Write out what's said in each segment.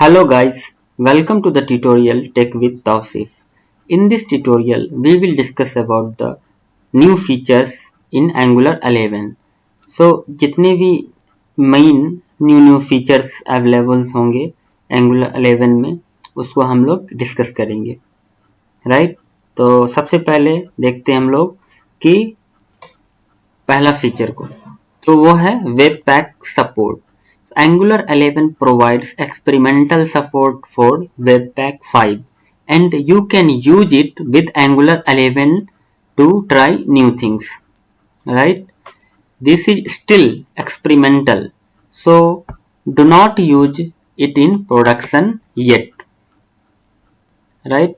Hello guys, welcome to the tutorial Tech with Tausif. In this tutorial, we will discuss about the new features in Angular 11. So जितने भी main new features available होंगे Angular 11 में उसको हम लोग discuss करेंगे, right? तो सबसे पहले देखते हैं हम लोग कि पहला फीचर को, तो वो है web pack support. Angular 11 provides experimental support for Webpack 5 and you can use it with Angular 11 to try new things, right? This is still experimental, so do not use it in production yet, right?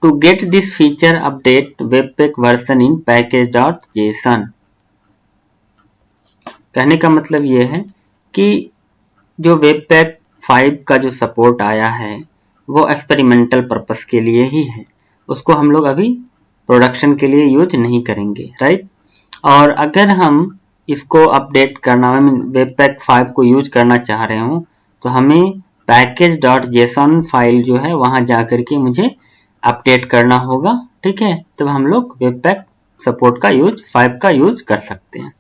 To get this feature, update Webpack version in package.json. कहने का मतलब ये है कि जो webpack 5 का जो support आया है वो एक्सपेरिमेंटल पर्पस के लिए ही है, उसको हम लोग अभी प्रोडक्शन के लिए यूज नहीं करेंगे, राइट? और अगर हम इसको अपडेट करना, वेबपैक 5 को यूज करना चाह रहे हो तो हमें package.json फाइल जो है वहां जाकर के मुझे अपडेट करना होगा, ठीक है? तब हम लोग वेबपैक सपोर्ट का यूज 5 का यूज कर सकते हैं.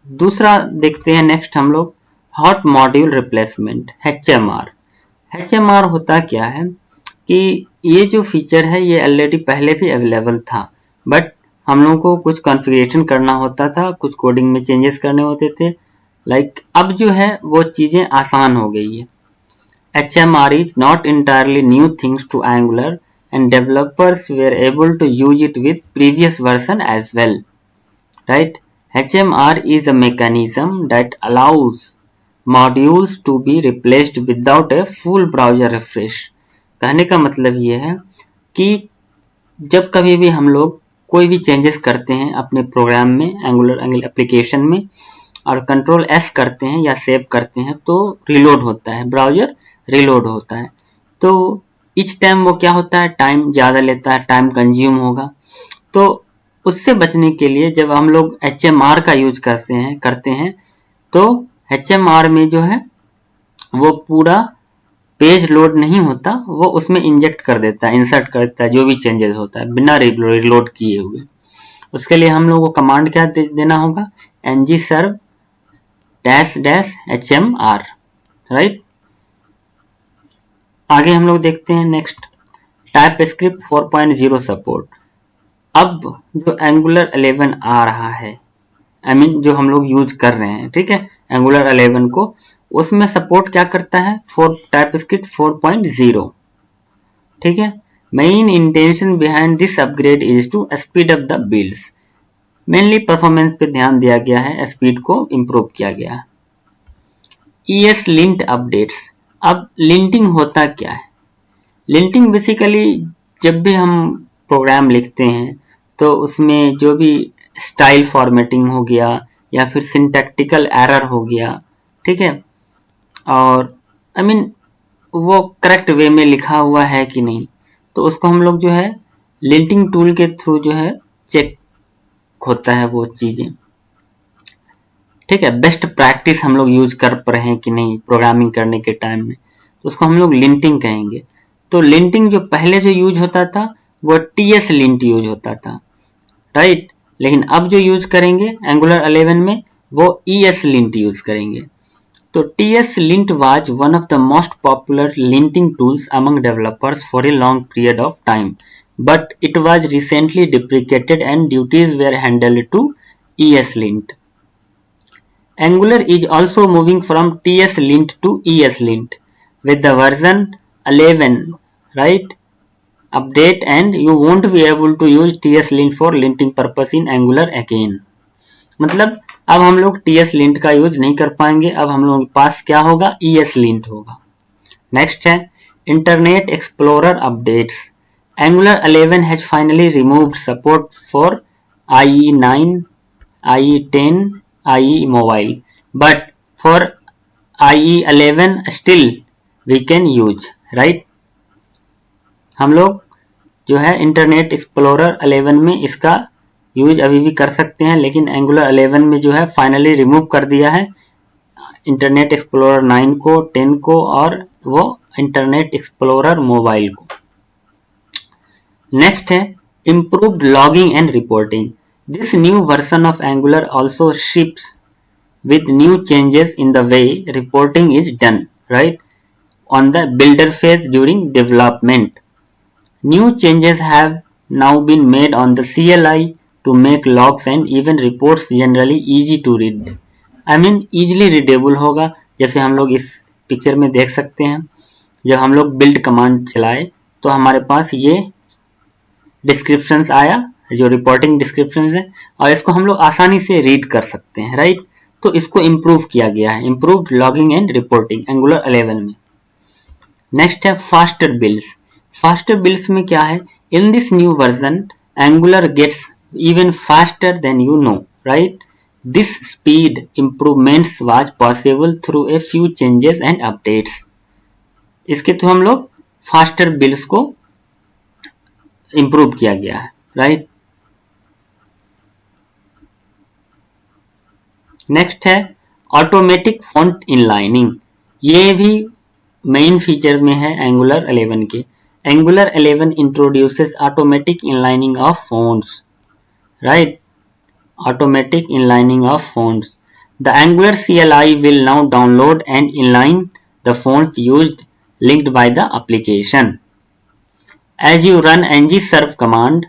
दूसरा देखते हैं नेक्स्ट हम लोग hot module replacement HMR. HMR होता क्या है कि ये जो फीचर है ये ऑलरेडी पहले भी अवेलेबल था, बट हम लोगों को कुछ कॉन्फ़िगरेशन करना होता था, कुछ कोडिंग में चेंजेस करने होते थे, अब जो है वो चीजें आसान हो गई है. HMR is not entirely new things to Angular and developers were able to use it with previous version as well, right? HMR is a mechanism that allows modules to be replaced without a full browser refresh. कहने का मतलब ये है कि जब कभी भी हम लोग कोई भी चेंजेस करते हैं अपने प्रोग्राम में, एंगुलर एप्लीकेशन में, और कंट्रोल S करते हैं या सेव करते हैं तो रिलोड होता है, ब्राउजर रिलोड होता है. तो इच टाइम वो क्या होता है, टाइम ज़्यादा लेता है, टाइम कंज्यूम होगा. तो उससे बचने के लिए जब हम लोग HMR का यूज करते हैं तो HMR में जो है वो पूरा पेज लोड नहीं होता, वो उसमें इंजेक्ट कर देता है, इंसर्ट कर देता है जो भी चेंजेस होता है बिना रिलोड किए हुए. उसके लिए हम लोग को कमांड क्या देना होगा, ng-serve -HMR, राइट? आगे हम लोग देखते हैं नेक्स्ट टाइपस्क्रिप्ट 4.0 सपोर्ट. अब जो Angular 11 आ रहा है, जो हम लोग यूज कर रहे हैं, ठीक है, Angular 11 को, उसमें सपोर्ट क्या करता है, टाइपस्क्रिप्ट 4.0, ठीक है. Main intention behind this upgrade is to speed up the builds. Mainly performance पे ध्यान दिया गया है, स्पीड को इम्प्रूव किया गया है. ESLint updates. अब लिंटिंग होता क्या है? लिंटिंग बेसिकली जब भी हम प्रोग्राम लिखते हैं तो उसमें जो भी स्टाइल फॉर्मेटिंग हो गया या फिर सिंटैक्टिकल एरर हो गया, ठीक है, और वो करेक्ट वे में लिखा हुआ है कि नहीं, तो उसको हम लोग जो है लिंटिंग टूल के थ्रू जो है चेक होता है वो चीजें, ठीक है. बेस्ट प्रैक्टिस हम लोग यूज कर रहे हैं कि नहीं प्रोग्रामिंग करने के टाइम में, तो उसको हम लोग लिंटिंग कहेंगे. तो लिंटिंग जो पहले जो यूज होता था वो TSLint यूज होता था, राइट? लेकिन अब जो यूज करेंगे Angular 11 में वो ESLint यूज करेंगे. तो TSLint was one of the most popular linting tools among developers for a long period of time, but it was recently deprecated and duties were handled to ESLint. Angular is also moving from TSLint to ESLint with the version 11, right, update, and you won't be able to use TSLint for linting purpose in Angular again. मतलब अब हम लोग TSLint का use नहीं कर पाएंगे, अब हम लोगों के पास क्या होगा, ESLint होगा. नेक्स्ट है internet explorer updates. Angular 11 has finally removed support for IE9, IE10, IE mobile, but for IE11 still we can use, right? हम लोग जो है इंटरनेट एक्सप्लोरर 11 में इसका यूज अभी भी कर सकते हैं, लेकिन Angular 11 में जो है फाइनली रिमूव कर दिया है इंटरनेट एक्सप्लोरर 9 को, 10 को और वो इंटरनेट एक्सप्लोरर मोबाइल को। नेक्स्ट है improved logging and reporting. This new version of Angular also ships with new changes in the way reporting is done, right? On the builder phase during development. New changes have now been made on the CLI to make logs and even reports generally easy to read. I mean easily readable होगा, जैसे हम लोग इस picture में देख सकते हैं। जब हम लोग build कमांड चलाए तो हमारे पास ये डिस्क्रिप्शंस आया, जो रिपोर्टिंग डिस्क्रिप्शंस है, और इसको हम लोग आसानी से रीड कर सकते हैं, राइट। तो इसको इम्प्रूव किया गया है, improved logging and reporting angular 11 में। नेक्स्ट है फास्टर बिल्ड्स। फास्टर बिल्ड्स में क्या है, in this new version Angular gets even faster than you know, right. This speed improvements was possible through a few changes and updates. इसके थ्रू हम लोग faster builds को इंप्रूव किया गया है, राइट। नेक्स्ट है ऑटोमेटिक फॉन्ट इनलाइनिंग। ये भी मेन फीचर में है एंगुलर 11 के। Angular 11 introduces automatic inlining of fonts, right? Automatic inlining of fonts. The Angular CLI will now download and inline the fonts used linked by the application. As you run ngserve command,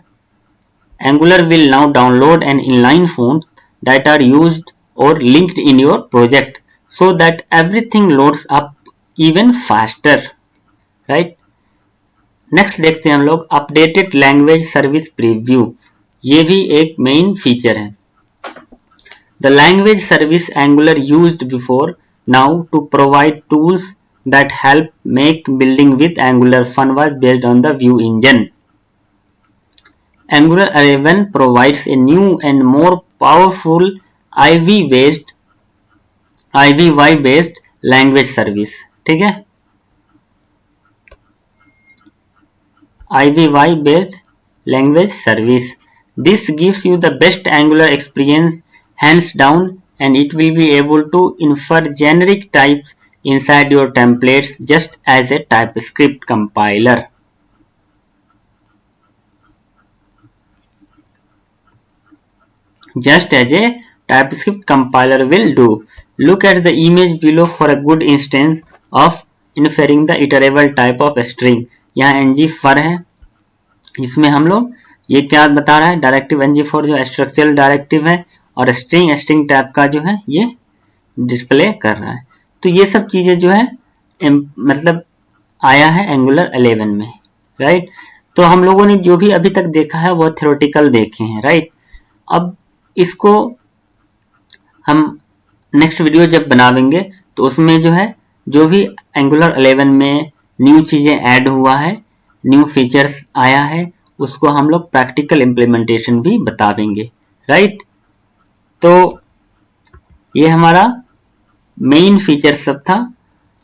Angular will now download and inline fonts that are used or linked in your project so that everything loads up even faster, right? Next देखते हैं हम लोग updated language service preview. ये भी एक main feature है। The language service Angular used before now to provide tools that help make building with Angular fun was based on the Vue engine. Angular 11 provides a new and more powerful IVY-based language service. ठीक है, IVY-based language service. This gives you the best Angular experience hands down, and it will be able to infer generic types inside your templates just as a TypeScript compiler. Just as a TypeScript compiler will do. Look at the image below for a good instance of inferring the iterable type of string. यहाँ ng_for है, इसमें हम लोग ये क्या बता रहा है, डायरेक्टिव ng_for जो स्ट्रक्चरल डायरेक्टिव है और स्ट्रिंग टाइप का जो है ये डिस्प्ले कर रहा है। तो ये सब चीजें जो है मतलब आया है एंगुलर 11 में, राइट। तो हम लोगों ने जो भी अभी तक देखा है वो थ्योरेटिकल देखे हैं, राइट। अब इसको हम नेक्स्ट वीडियो जब बनावेंगे तो उसमें जो है जो भी एंगुलर 11 में न्यू चीजें ऐड हुआ है, न्यू फीचर्स आया है, उसको हम लोग प्रैक्टिकल इम्प्लीमेंटेशन भी बता देंगे, राइट। तो ये हमारा मेन फीचर सब था,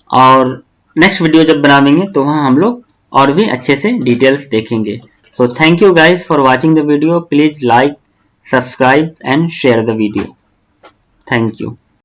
और नेक्स्ट वीडियो जब बनावेंगे तो वहां हम लोग और भी अच्छे से डिटेल्स देखेंगे। So thank you guys for watching the video. Please like, subscribe and share the video. Thank you.